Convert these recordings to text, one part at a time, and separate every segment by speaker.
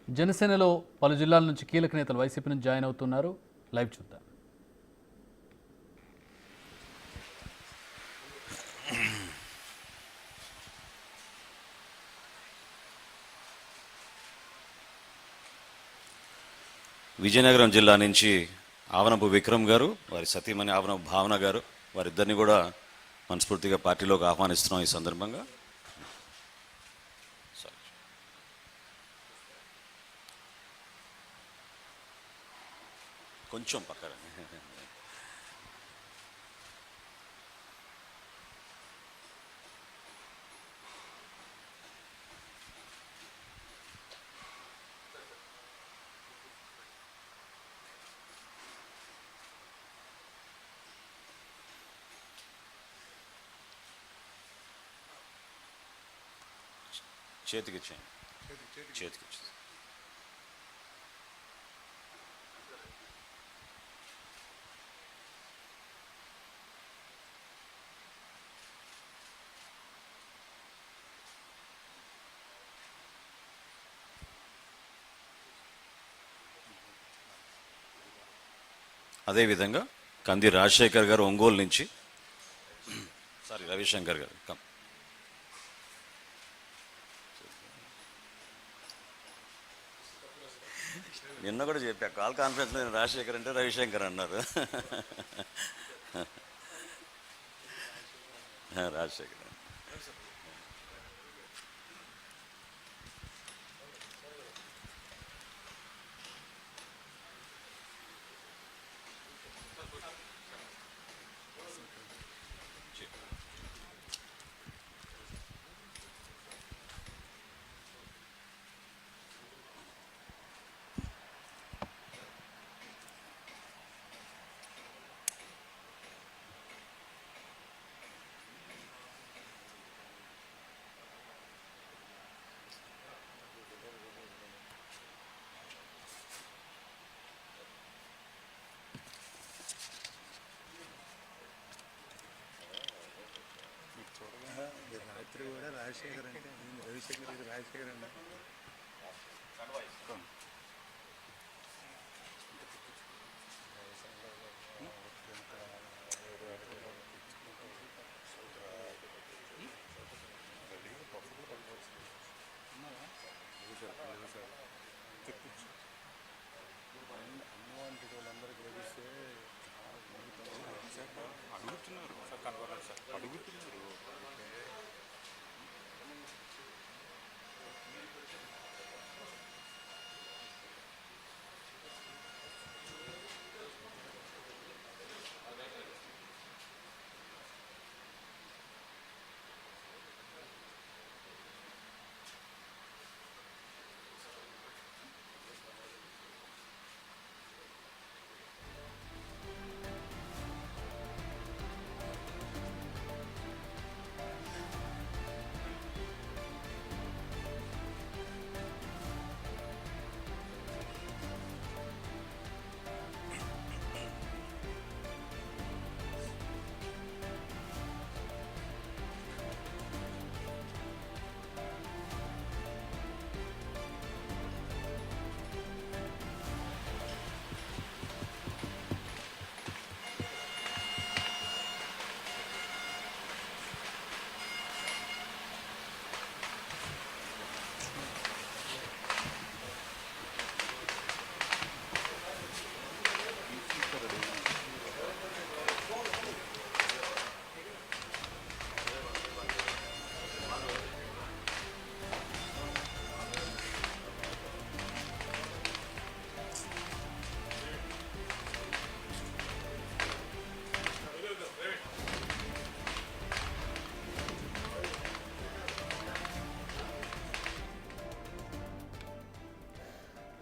Speaker 1: జనసేనలో పలు జిల్లాల నుంచి కీలక నేతలు వైసీపీ నుంచి జాయిన్ అవుతున్నారు. లైవ్ చూద్దాం.
Speaker 2: విజయనగరం జిల్లా నుంచి ఆవనపు విక్రమ్ గారు, వారి సతీమణి ఆవనపు భావన గారు, వారిద్దరిని కూడా మనస్ఫూర్తిగా పార్టీలోకి ఆహ్వానిస్తున్నాం. ఈ సందర్భంగా కొంచెం పక్కన చేతికి ఇచ్చేయండి. చేతికి ఇచ్చేది అదేవిధంగా కంది రాజశేఖర్ గారు ఒంగోలు నుంచి, రవిశంకర్ గారు నిన్న కూడా చెప్పా, కాల్ కాన్ఫరెన్స్లో రాజశేఖర్ అంటే రవిశంకర్ అన్నారు. రాజశేఖర్
Speaker 3: రాత్రి కూడా రాజశేఖర్ అంటే రవిశేఖర్ ఇది రాజశేఖర్ అండి. అన్నవాంటి వాళ్ళందరికీ లభిస్తే అడుగుతున్నారు సార్, కనబడలేదు సార్, అడుగుతున్నారు.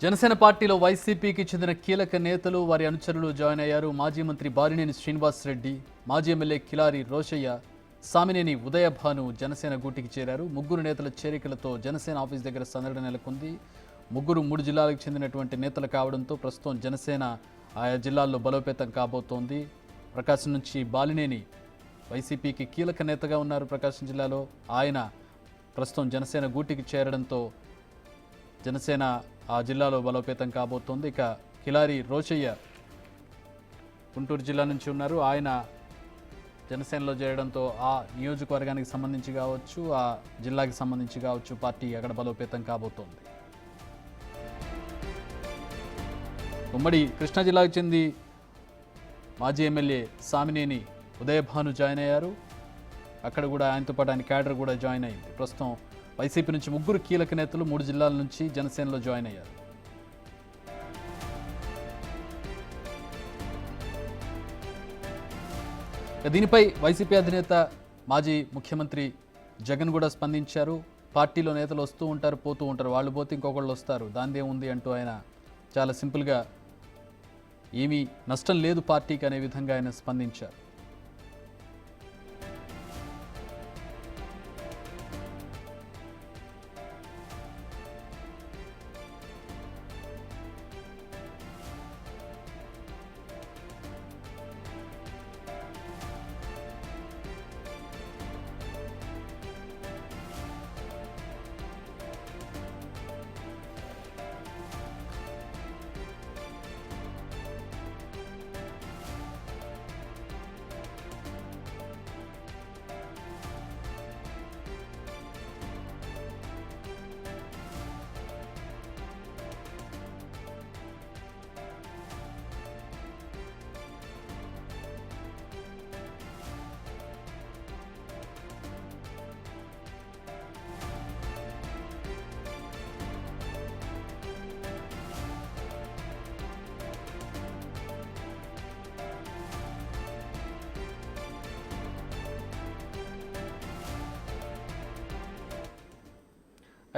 Speaker 1: జనసేన పార్టీలో వైసీపీకి చెందిన కీలక నేతలు, వారి అనుచరులు జాయిన్ అయ్యారు. మాజీ మంత్రి బాలినేని శ్రీనివాసరెడ్డి, మాజీ ఎమ్మెల్యే కిలారి రోషయ్య, సామినేని ఉదయభాను జనసేన గూటికి చేరారు. ముగ్గురు నేతల చేరికలతో జనసేన ఆఫీస్ దగ్గర సందడి నెలకొంది. ముగ్గురు 3 జిల్లాలకు చెందినటువంటి నేతలు కావడంతో ప్రస్తుతం జనసేన ఆయా జిల్లాల్లో బలోపేతం కాబోతోంది. ప్రకాశం నుంచి బాలినేని వైసీపీకి కీలక నేతగా ఉన్నారు. ప్రకాశం జిల్లాలో ఆయన ప్రస్తుతం జనసేన గూటికి చేరడంతో జనసేన ఆ జిల్లాలో బలోపేతం కాబోతోంది. ఇక కిలారి రోషయ్య గుంటూరు జిల్లా నుంచి ఉన్నారు. ఆయన జనసేనలో చేరడంతో ఆ నియోజకవర్గానికి సంబంధించి కావచ్చు, ఆ జిల్లాకి సంబంధించి కావచ్చు, పార్టీ అక్కడ బలోపేతం కాబోతోంది. ఉమ్మడి కృష్ణా జిల్లాకు చెంది మాజీ ఎమ్మెల్యే సామినేని ఉదయభాను జాయిన్ అయ్యారు. అక్కడ కూడా ఆయనతో పాటు ఆయన క్యాడర్ కూడా జాయిన్ అయింది. ప్రస్తుతం వైసీపీ నుంచి 3 కీలక నేతలు 3 జిల్లాల నుంచి జనసేనలో జాయిన్ అయ్యారు. దీనిపై వైసీపీ అధినేత మాజీ ముఖ్యమంత్రి జగన్ కూడా స్పందించారు. పార్టీలో నేతలు వస్తూ ఉంటారు, పోతూ ఉంటారు, వాళ్ళు పోతే ఇంకొకళ్ళు వస్తారు, దానిదే ఉంది అంటూ ఆయన చాలా సింపుల్గా ఏమీ నష్టం లేదు పార్టీకి అనే విధంగా ఆయన స్పందించారు.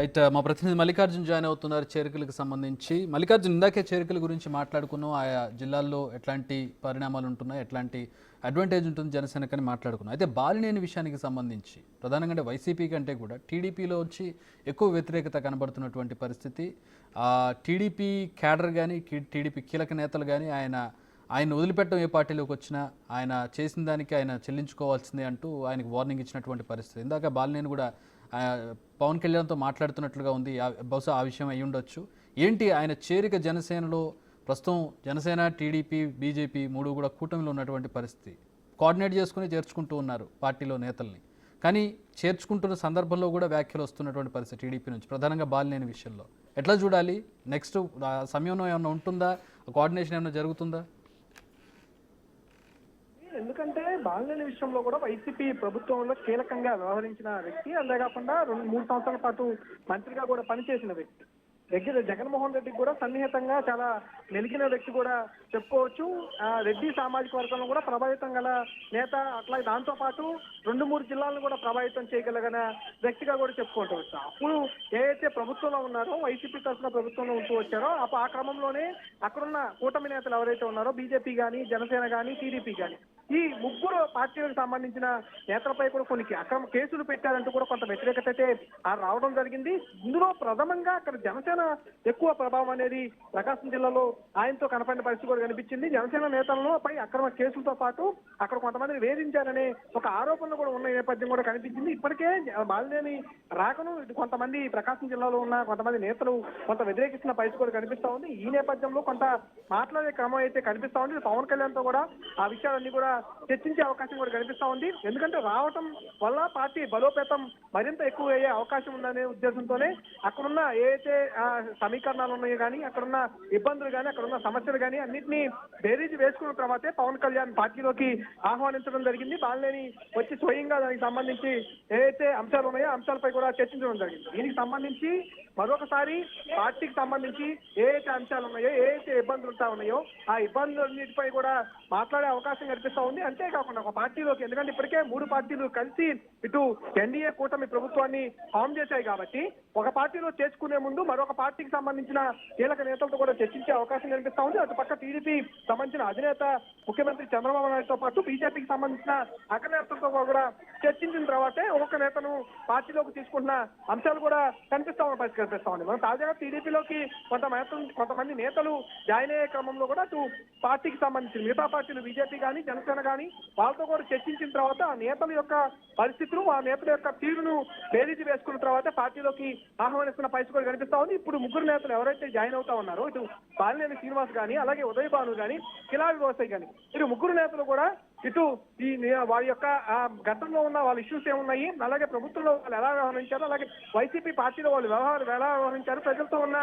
Speaker 1: అయితే మా ప్రతినిధి మల్లికార్జున్ జాయిన్ అవుతున్నారు చేరికలకు సంబంధించి. మల్లికార్జున్, ఇందాకే చేరికల గురించి మాట్లాడుకున్నాం. ఆయా జిల్లాల్లో ఎట్లాంటి పరిణామాలు ఉంటున్నాయి, ఎట్లాంటి అడ్వాంటేజ్ ఉంటుంది జనసేనకని మాట్లాడుకున్నాం. అయితే బాలినేని విషయానికి సంబంధించి ప్రధానంగా అంటే వైసీపీ కంటే కూడా టీడీపీలో వచ్చి ఎక్కువ వ్యతిరేకత కనబడుతున్నటువంటి పరిస్థితి. టీడీపీ క్యాడర్ కానీ టీడీపీ కీలక నేతలు కానీ ఆయన వదిలిపెట్టడం ఏ పార్టీలోకి వచ్చినా ఆయన చేసిన దానికి ఆయన చెల్లించుకోవాల్సిందే అంటూ ఆయనకు వార్నింగ్ ఇచ్చినటువంటి పరిస్థితి. ఇందాక బాలినేని కూడా పవన్ కళ్యాణ్తో మాట్లాడుతున్నట్లుగా ఉంది. బహుశా ఆ విషయం అయి ఉండొచ్చు. ఏంటి ఆయన చేరిక జనసేనలో? ప్రస్తుతం జనసేన, టీడీపీ, బీజేపీ 3 కూడా కూటమిలో ఉన్నటువంటి పరిస్థితి. కోఆర్డినేట్ చేసుకుని చేర్చుకుంటూ ఉన్నారు పార్టీలో నేతల్ని. కానీ చేర్చుకుంటున్న సందర్భంలో కూడా వ్యాఖ్యలు వస్తున్నటువంటి పరిస్థితి టీడీపీ నుంచి, ప్రధానంగా బాలినేని విషయంలో. ఎట్లా చూడాలి? నెక్స్ట్ సమయంలో ఏమైనా ఉంటుందా? కోఆర్డినేషన్ ఏమైనా జరుగుతుందా?
Speaker 4: ఎందుకంటే బాలినేని విషయంలో కూడా వైసీపీ ప్రభుత్వంలో కీలకంగా వ్యవహరించిన వ్యక్తి, అంతేకాకుండా 2-3 సంవత్సరాల పాటు మంత్రిగా కూడా పనిచేసిన వ్యక్తి. దగ్గర జగన్మోహన్ రెడ్డికి కూడా సన్నిహితంగా చాలా మెలిగిన వ్యక్తి కూడా చెప్పుకోవచ్చు. రెడ్డి సామాజిక వర్గంలో కూడా ప్రభావితం గల నేత. అట్లా దాంతో పాటు 2-3 జిల్లాలను కూడా ప్రభావితం చేయగలిగిన వ్యక్తిగా కూడా చెప్పుకుంటూ అప్పుడు ఏదైతే ప్రభుత్వంలో ఉన్నారో, వైసీపీ తరఫున ప్రభుత్వంలో ఉంటూ వచ్చారో ఆ క్రమంలోనే అక్కడున్న కూటమి నేతలు ఎవరైతే ఉన్నారో, బీజేపీ కానీ, జనసేన కానీ, టీడీపీ కానీ, ఈ 3 పార్టీలకు సంబంధించిన నేతలపై కూడా కొన్ని అక్రమ కేసులు పెట్టారంటూ కూడా కొంత వ్యతిరేకత అయితే రావడం జరిగింది. ఇందులో ప్రథమంగా అక్కడ జనసేన ఎక్కువ ప్రభావం అనేది ప్రకాశం జిల్లాలో ఆయనతో కనపడిన పరిస్థితి కూడా కనిపించింది. జనసేన నేతలను పై అక్రమ కేసులతో పాటు అక్కడ కొంతమందిని వేధించారనే ఒక ఆరోపణలు కూడా ఉన్న నేపథ్యం కూడా కనిపించింది. ఇప్పటికే బాలినేని రాకను కొంతమంది ప్రకాశం జిల్లాలో ఉన్న కొంతమంది నేతలు కొంత వ్యతిరేకిస్తున్న పరిస్థితి కూడా కనిపిస్తా ఉంది. ఈ నేపథ్యంలో కొంత మాట్లాడే క్రమం అయితే కనిపిస్తా ఉంది. పవన్ కళ్యాణ్ తో కూడా ఆ విషయాలన్నీ కూడా చర్చించే అవకాశం కూడా కనిపిస్తా ఉంది. ఎందుకంటే రావటం వల్ల పార్టీ బలోపేతం మరింత ఎక్కువ అయ్యే అవకాశం ఉందనే ఉద్దేశంతోనే అక్కడున్న ఏదైతే సమీకరణాలు ఉన్నాయో కానీ, అక్కడున్న ఇబ్బందులు కానీ, అక్కడున్న సమస్యలు కానీ అన్నింటినీ బేరీజు వేసుకున్న తర్వాతే పవన్ కళ్యాణ్ పార్టీలోకి ఆహ్వానించడం జరిగింది. బాలినేని వచ్చి స్వయంగా దానికి సంబంధించి ఏదైతే అంశాలు ఉన్నాయో అంశాలపై కూడా చర్చించడం జరిగింది. దీనికి సంబంధించి మరొకసారి పార్టీకి సంబంధించి ఏదైతే అంశాలు ఉన్నాయో, ఏదైతే ఇబ్బందులు ఉంటా ఉన్నాయో ఆ ఇబ్బందులన్నిటిపై కూడా మాట్లాడే అవకాశం కనిపిస్తా ఉంది. అంతేకాకుండా ఒక పార్టీలోకి, ఎందుకంటే ఇప్పటికే 3 పార్టీలు కలిసి ఇటు ఎన్డీఏ కూటమి ప్రభుత్వాన్ని ఫామ్ చేశాయి కాబట్టి ఒక పార్టీలో చేర్చుకునే ముందు మరొక పార్టీకి సంబంధించిన కీలక నేతలతో కూడా చర్చించే అవకాశం కనిపిస్తా ఉంది. అటు పక్క టీడీపీ సంబంధించిన అధినేత ముఖ్యమంత్రి చంద్రబాబు నాయుడుతో పాటు బీజేపీకి సంబంధించిన అగ్రనేతలతో కూడా చర్చించిన తర్వాతే ఒక్కొక్క నేతను పార్టీలోకి తీసుకుంటున్న అంశాలు కూడా కనిపిస్తా ఉన్న పరిస్థితి కనిపిస్తా ఉంది. మనం తాజాగా టీడీపీలోకి కొంతమంది నేతలు జాయిన్ అయ్యే క్రమంలో కూడా అటు పార్టీకి సంబంధించి మిగతా పార్టీలు బీజేపీ కానీ జనసేన కానీ వాళ్ళతో కూడా చర్చించిన తర్వాత ఆ నేతల యొక్క పరిస్థితులు ఆ నేతల యొక్క తీరును బేరీజు వేసుకున్న తర్వాత పార్టీలోకి ఆహ్వానిస్తున్న పరిస్థితి కూడా కనిపిస్తా ఉంది. ఇప్పుడు ముగ్గురు నేతలు ఎవరైతే జాయిన్ అవుతా ఉన్నారో ఇటు బాలినేని శ్రీనివాస్ కానీ అలాగే ఉదయ్ భాను కానీ కిలారి రోసయ్య కానీ ఇటు ముగ్గురు నేతలు కూడా ఇటు వారి యొక్క గతంలో ఉన్న వాళ్ళ ఇష్యూస్ ఏమున్నాయి, అలాగే ప్రభుత్వంలో వాళ్ళు ఎలా వ్యవహరించారు, అలాగే వైసీపీ పార్టీలో వాళ్ళు ఎలా వ్యవహరించారు, ప్రజలతో ఉన్న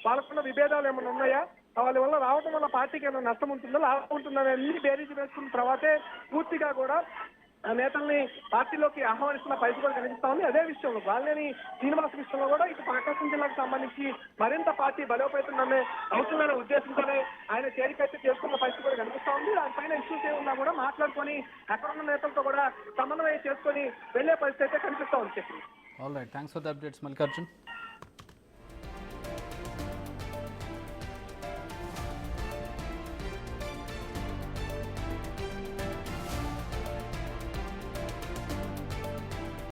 Speaker 4: వాళ్ళకున్న విభేదాలు ఏమైనా ఉన్నాయా, వాళ్ళ వల్ల రావడం వల్ల పార్టీకి ఏమైనా నష్టం ఉంటుందో లాభం ఉంటుందో అన్ని బేరీజు వేసుకున్న తర్వాతే పూర్తిగా కూడా ఆ నేతల్ని పార్టీలోకి ఆహ్వానిస్తున్న పరిస్థితి కూడా కనిపిస్తా ఉంది. అదే విషయంలో బాలినేని శ్రీనివాస్ విషయంలో కూడా ఇటు ప్రకాశం జిల్లాకు సంబంధించి మరింత పార్టీ బలోపేతుందనే అవసరమైన ఉద్దేశంతోనే ఆయన చేరికైతే చేసుకున్న పరిస్థితి కూడా కనిపిస్తా ఉంది. దానిపైన ఇష్యూస్ ఏమన్నా కూడా మాట్లాడుకొని అక్కడున్న నేతలతో కూడా సమన్వయం చేసుకొని వెళ్లే పరిస్థితి అయితే కనిపిస్తా ఉంది.
Speaker 1: All right, thanks for the updates Mallikarjun.